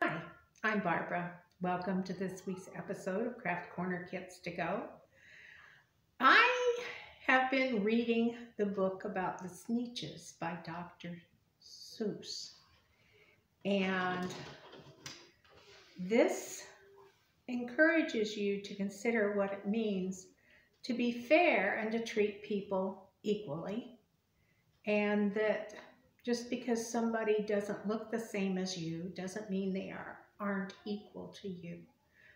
Hi, I'm Barbara. Welcome to this week's episode of Craft Corner Kits to Go. I have been reading the book about the Sneetches by Dr. Seuss. And this encourages you to consider what it means to be fair and to treat people equally. And that just because somebody doesn't look the same as you doesn't mean they aren't equal to you.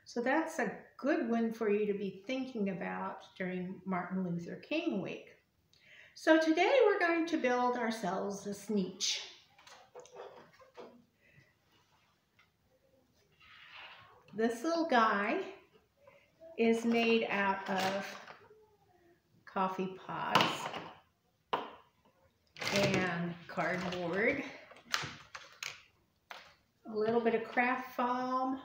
So that's a good one for you to be thinking about during Martin Luther King Week. So today we're going to build ourselves a Sneetch. This little guy is made out of coffee pods and cardboard, a little bit of craft foam,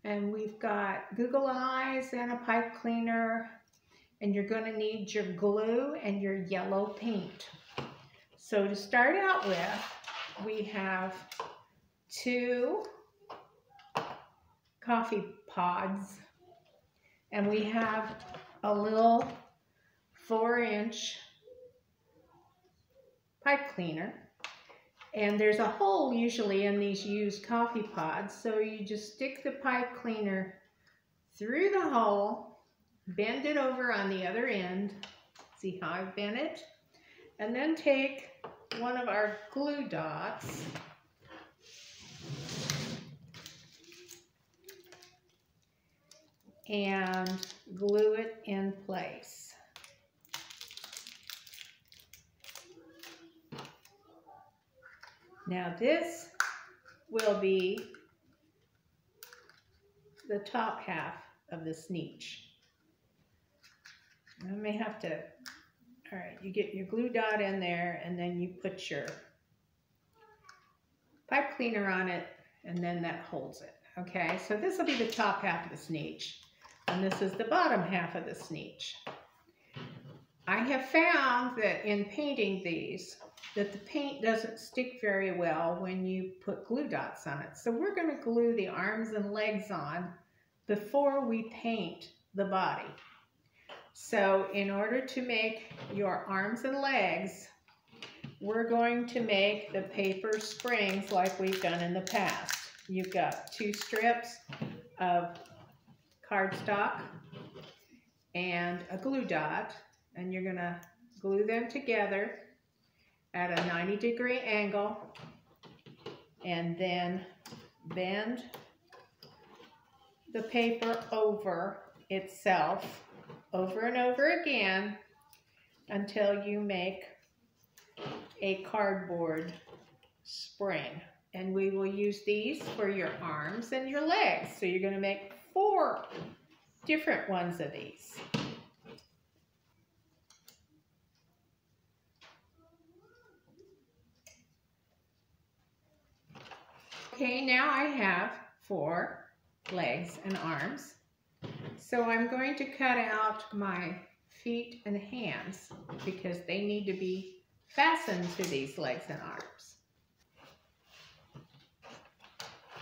and we've got Google Eyes and a pipe cleaner, and you're going to need your glue and your yellow paint. So to start out with, we have 2 coffee pods, and we have a little 4-inch pipe cleaner. And there's a hole usually in these used coffee pods, so you just stick the pipe cleaner through the hole, bend it over on the other end, see how I've bent it, and then take one of our glue dots and glue it in place. Now this will be the top half of the Sneetch. I may have to, all right, you get your glue dot in there and then you put your pipe cleaner on it and then that holds it. Okay, so this will be the top half of the Sneetch and this is the bottom half of the Sneetch. I have found that in painting these, that the paint doesn't stick very well when you put glue dots on it. So we're going to glue the arms and legs on before we paint the body. So in order to make your arms and legs, we're going to make the paper springs like we've done in the past. You've got 2 strips of cardstock and a glue dot, and you're going to glue them together at a 90-degree angle and then bend the paper over itself over and over again until you make a cardboard spring. And we will use these for your arms and your legs. So you're going to make 4 different ones of these. Okay, now I have 4 legs and arms. So I'm going to cut out my feet and hands because they need to be fastened to these legs and arms.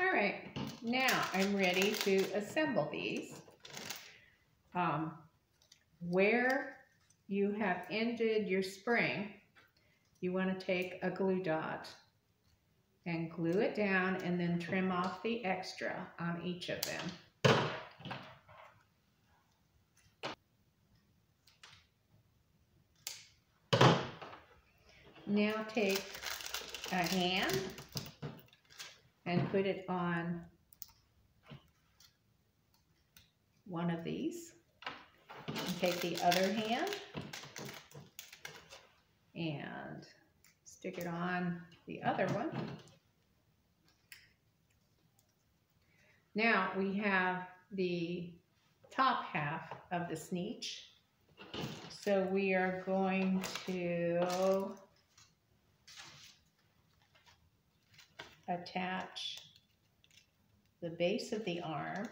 All right, now I'm ready to assemble these. Where you have ended your spring, you want to take a glue dot and glue it down and then trim off the extra on each of them. Now take a hand and put it on one of these. And take the other hand and stick it on the other one. Now we have the top half of the Sneetch. So we are going to attach the base of the arm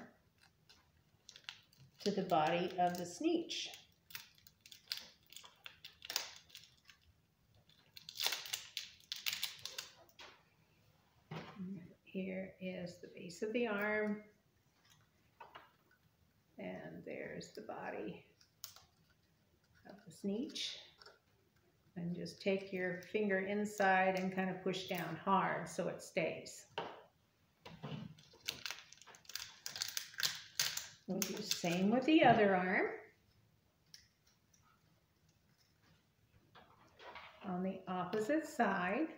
to the body of the Sneetch. here is the base of the arm, and there's the body of the Sneetch. And just take your finger inside and kind of push down hard so it stays. We'll do the same with the other arm. On the opposite side.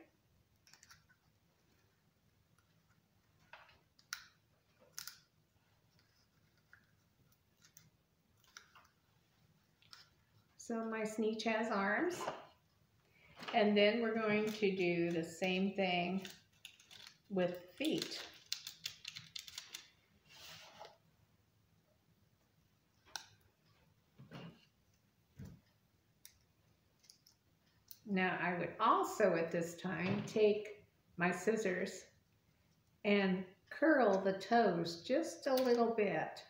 So my Sneetch has arms. And then we're going to do the same thing with feet. Now I would also at this time take my scissors and curl the toes just a little bit.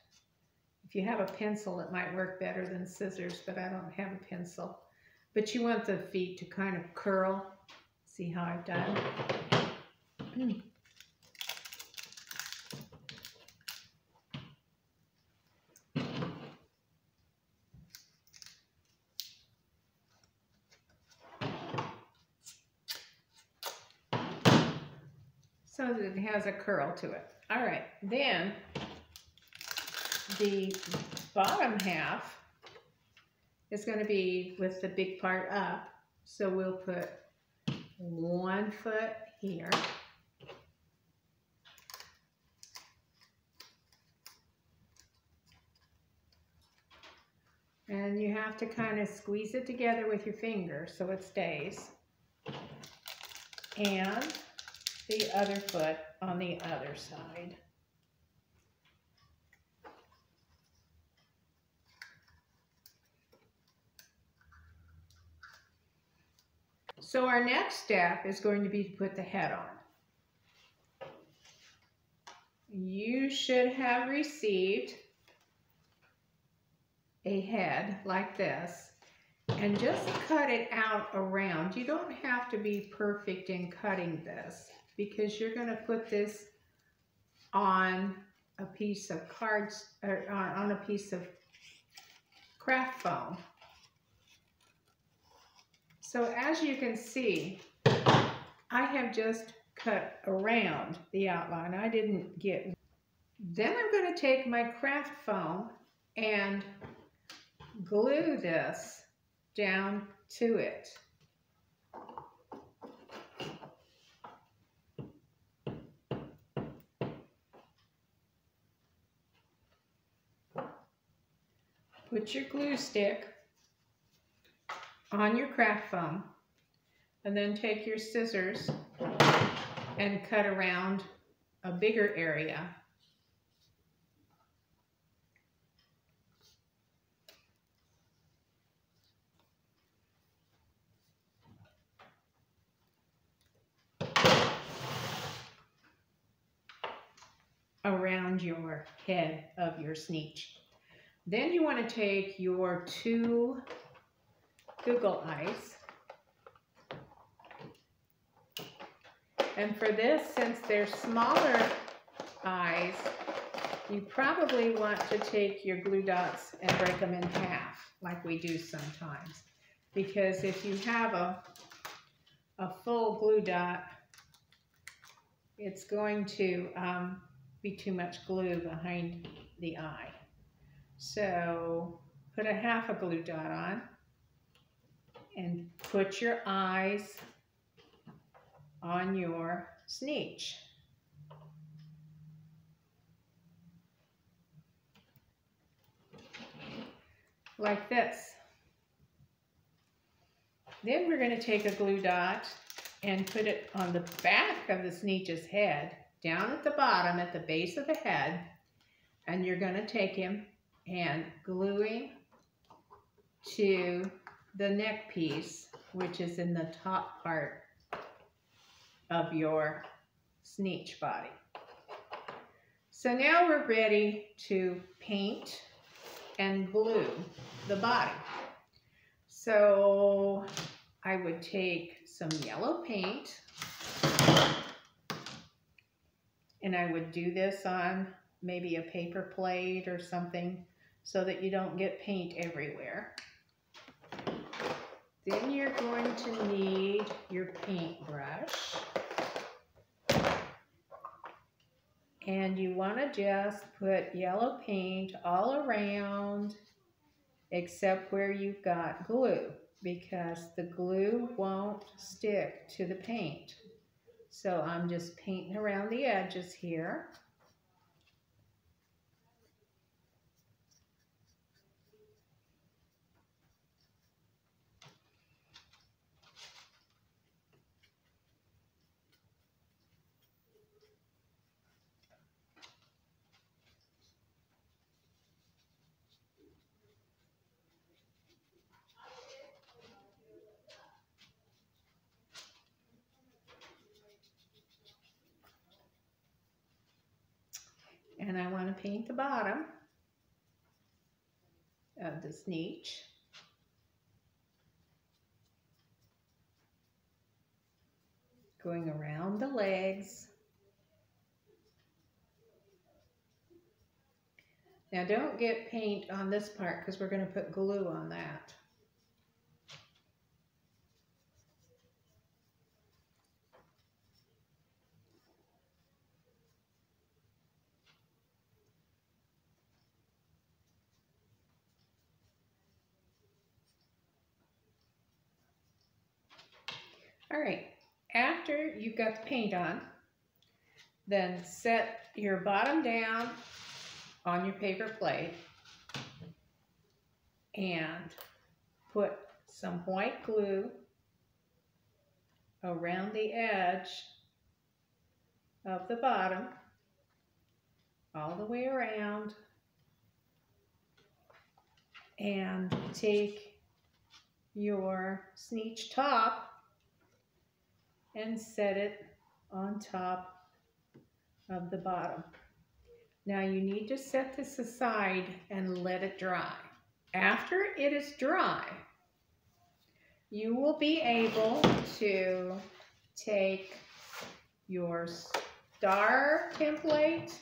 If you have a pencil, it might work better than scissors, but I don't have a pencil. But you want the feet to kind of curl. See how I've done? So that it has a curl to it. All right, then the bottom half is going to be with the big part up. So we'll put one foot here. And you have to kind of squeeze it together with your finger so it stays. And the other foot on the other side. So our next step is going to be to put the head on. You should have received a head like this, and just cut it out around. You don't have to be perfect in cutting this, because you're going to put this on a piece of cards, or on a piece of craft foam. So as you can see, I have just cut around the outline. I didn't get. Then I'm going to take my craft foam and glue this down to it. Put your glue stick on your craft foam, and then take your scissors and cut around a bigger area. Around your head of your Sneetch. Then you want to take your 2 Google eyes, and for this, since they're smaller eyes, you probably want to take your glue dots and break them in half, like we do sometimes, because if you have a full glue dot, it's going to be too much glue behind the eye. So put a half a glue dot on and put your eyes on your Sneetch. Like this. Then we're going to take a glue dot and put it on the back of the Sneetch's head, down at the bottom at the base of the head, and you're going to take him and gluing to the neck piece, which is in the top part of your Sneetch body. So now we're ready to paint and glue the body. So I would take some yellow paint And I would do this on maybe a paper plate or something so that you don't get paint everywhere. Then you're going to need your paintbrush. And you want to just put yellow paint all around except where you've got glue, because the glue won't stick to the paint. So I'm just painting around the edges here. And I want to paint the bottom of the Sneetch. Going around the legs. Now don't get paint on this part because we're going to put glue on that. All right, after you've got the paint on, then set your bottom down on your paper plate and put some white glue around the edge of the bottom, all the way around, and take your Sneetch top and set it on top of the bottom. Now you need to set this aside and let it dry. After it is dry, you will be able to take your star template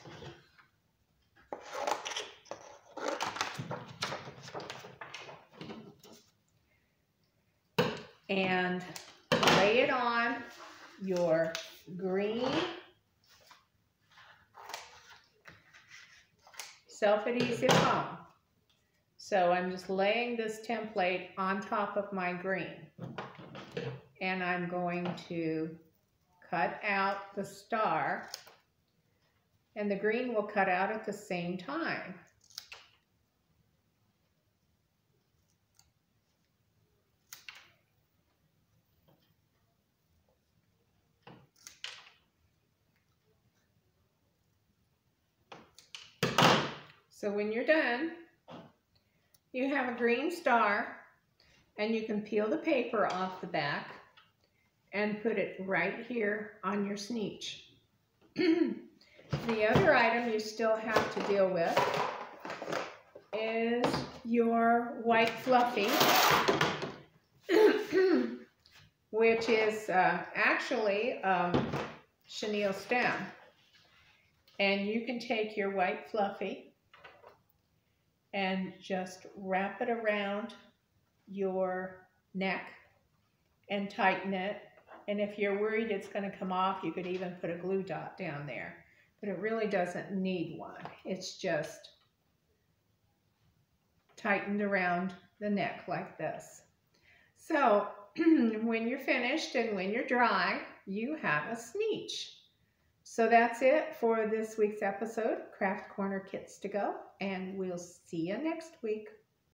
and lay it on your green self-adhesive foam. So I'm just laying this template on top of my green, and I'm going to cut out the star, and the green will cut out at the same time. So when you're done, you have a green star, and you can peel the paper off the back and put it right here on your Sneetch. The other item you still have to deal with is your white fluffy, which is actually chenille stem. And you can take your white fluffy and just wrap it around your neck and tighten it. And if you're worried it's going to come off, you could even put a glue dot down there. But it really doesn't need one. It's just tightened around the neck like this. So when you're finished and when you're dry, you have a Sneetch. So that's it for this week's episode, Craft Corner Kits to Go, and we'll see you next week.